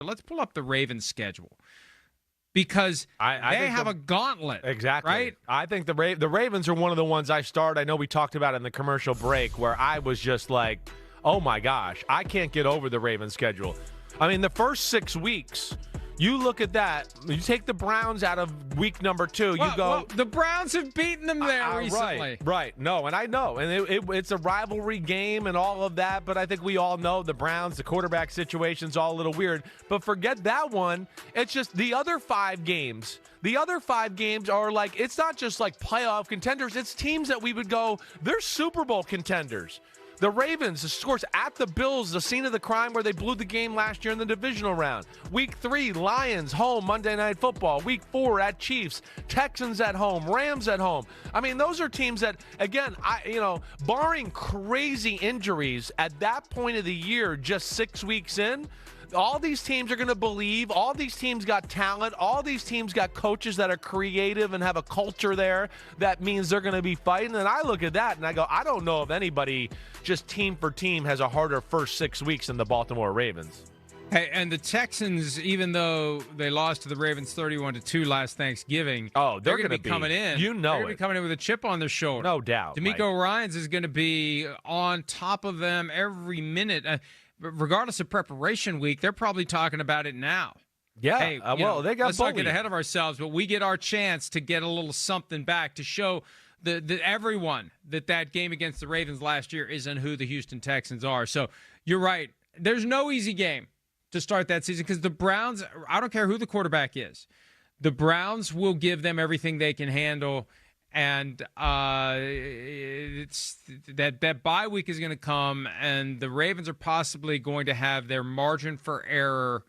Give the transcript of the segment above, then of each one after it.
Let's pull up the Ravens schedule because they have a gauntlet. Exactly. Right? I think the Ravens are one of the ones I start. I know we talked about it in the commercial break where I was just like, oh, my gosh, I can't get over the Ravens schedule. I mean, the first 6 weeks, you look at that, you take the Browns out of week number 2, you go. Well, the Browns have beaten them there recently. Right. No, and I know. And it's a rivalry game and all of that, but I think we all know the Browns, the quarterback situation's all a little weird. But forget that one. It's just the other 5 games. The other 5 games are like, it's not just like playoff contenders. It's teams that we would go, they're Super Bowl contenders. The Ravens, of course, at the Bills, the scene of the crime where they blew the game last year in the divisional round. Week 3, Lions, home, Monday Night Football. Week 4, at Chiefs. Texans at home. Rams at home. I mean, those are teams that, again, barring crazy injuries at that point of the year, just 6 weeks in, all these teams are going to believe. All these teams got talent. All these teams got coaches that are creative and have a culture there that means they're going to be fighting. And I look at that and I go, I don't know if anybody just team for team has a harder first 6 weeks than the Baltimore Ravens. Hey, and the Texans, even though they lost to the Ravens 31-2 last Thanksgiving, they're going to be coming in. You know, they're going to be coming in with a chip on their shoulder. No doubt. D'Amico Ryans is going to be on top of them every minute. Regardless of preparation week, they're probably talking about it now. Yeah, hey, they got let's not get ahead of ourselves, but we get our chance to get a little something back to show everyone that game against the Ravens last year isn't who the Houston Texans are. So you're right. There's no easy game to start that season because the Browns, I don't care who the quarterback is, the Browns will give them everything they can handle. And it's that bye week is going to come, and the Ravens are possibly going to have their margin for error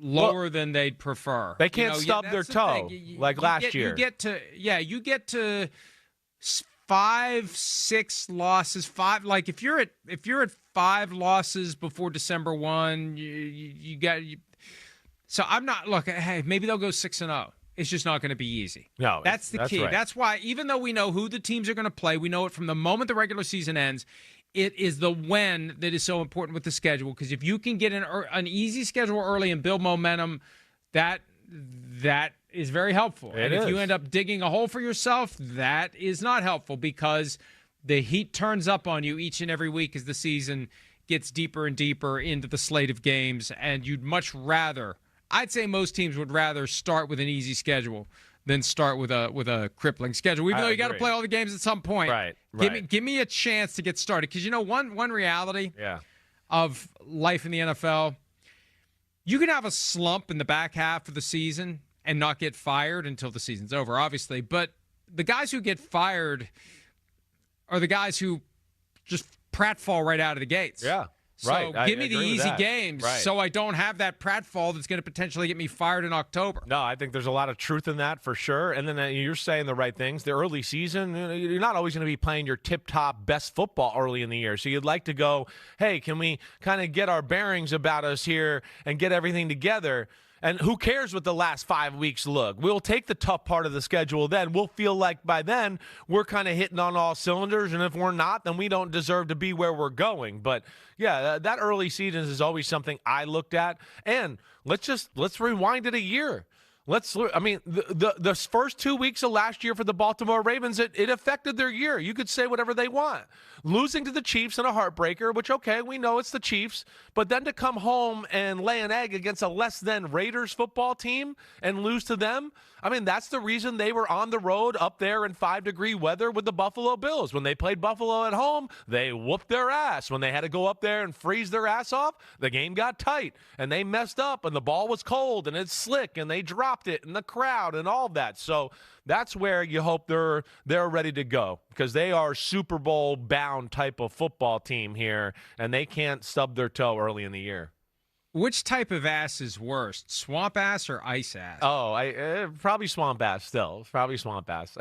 lower than they'd prefer. They can't stub their toe like last year. You get to 5, 6 losses. 5, like if you're at 5 losses before December 1, you got. So I'm not. Look, hey, maybe they'll go 6-0. It's just not going to be easy. No, that's the key. Right. That's why, even though we know who the teams are going to play, we know it from the moment the regular season ends. It is the when that is so important with the schedule, because if you can get an easy schedule early and build momentum, that is very helpful. If you end up digging a hole for yourself, that is not helpful because the heat turns up on you each and every week as the season gets deeper and deeper into the slate of games, and you'd much rather. I'd say most teams would rather start with an easy schedule than start with a crippling schedule. Even though you got to play all the games at some point. Right. Give me a chance to get started. Because one reality of life in the NFL, you can have a slump in the back half of the season and not get fired until the season's over, obviously. But the guys who get fired are the guys who just pratfall right out of the gates. Yeah. So give me the easy games so I don't have that pratfall that's going to potentially get me fired in October. No, I think there's a lot of truth in that for sure. And then you're saying the right things. The early season, you're not always going to be playing your tip-top best football early in the year. So you'd like to go, hey, can we kind of get our bearings about us here and get everything together? And who cares what the last 5 weeks look? We'll take the tough part of the schedule then. We'll feel like by then we're kind of hitting on all cylinders, and if we're not, then we don't deserve to be where we're going. But, yeah, that early season is always something I looked at. And let's rewind it a year. The first 2 weeks of last year for the Baltimore Ravens, it affected their year. You could say whatever they want. Losing to the Chiefs in a heartbreaker, which, okay, we know it's the Chiefs, but then to come home and lay an egg against a less than Raiders football team and lose to them, I mean, that's the reason they were on the road up there in 5-degree weather with the Buffalo Bills. When they played Buffalo at home, they whooped their ass. When they had to go up there and freeze their ass off, the game got tight, and they messed up, and the ball was cold, and it's slick, and they dropped it, and the crowd, and all that. So that's where you hope they're ready to go, because they are Super Bowl bound type of football team here, and they can't stub their toe early in the year. Which type of ass is worse, swamp ass or ice ass? Oh, probably swamp ass still. Probably swamp ass.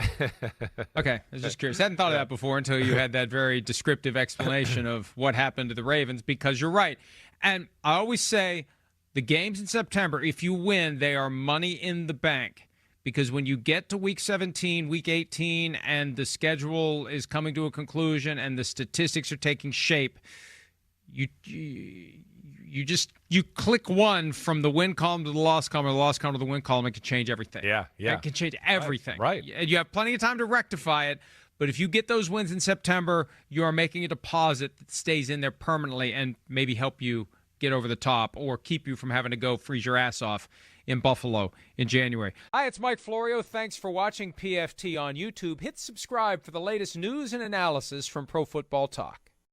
Okay, I was just curious. I hadn't thought of that before until you had that very descriptive explanation of what happened to the Ravens, because you're right. And I always say the games in September, if you win, they are money in the bank. Because when you get to week 17, week 18, and the schedule is coming to a conclusion and the statistics are taking shape, you click one from the win column to the loss column or the loss column to the win column. It can change everything. Yeah. It can change everything. Right. You have plenty of time to rectify it. But if you get those wins in September, you are making a deposit that stays in there permanently and maybe help you get over the top or keep you from having to go freeze your ass off in Buffalo in January. Hi, it's Mike Florio. Thanks for watching PFT on YouTube. Hit subscribe for the latest news and analysis from Pro Football Talk.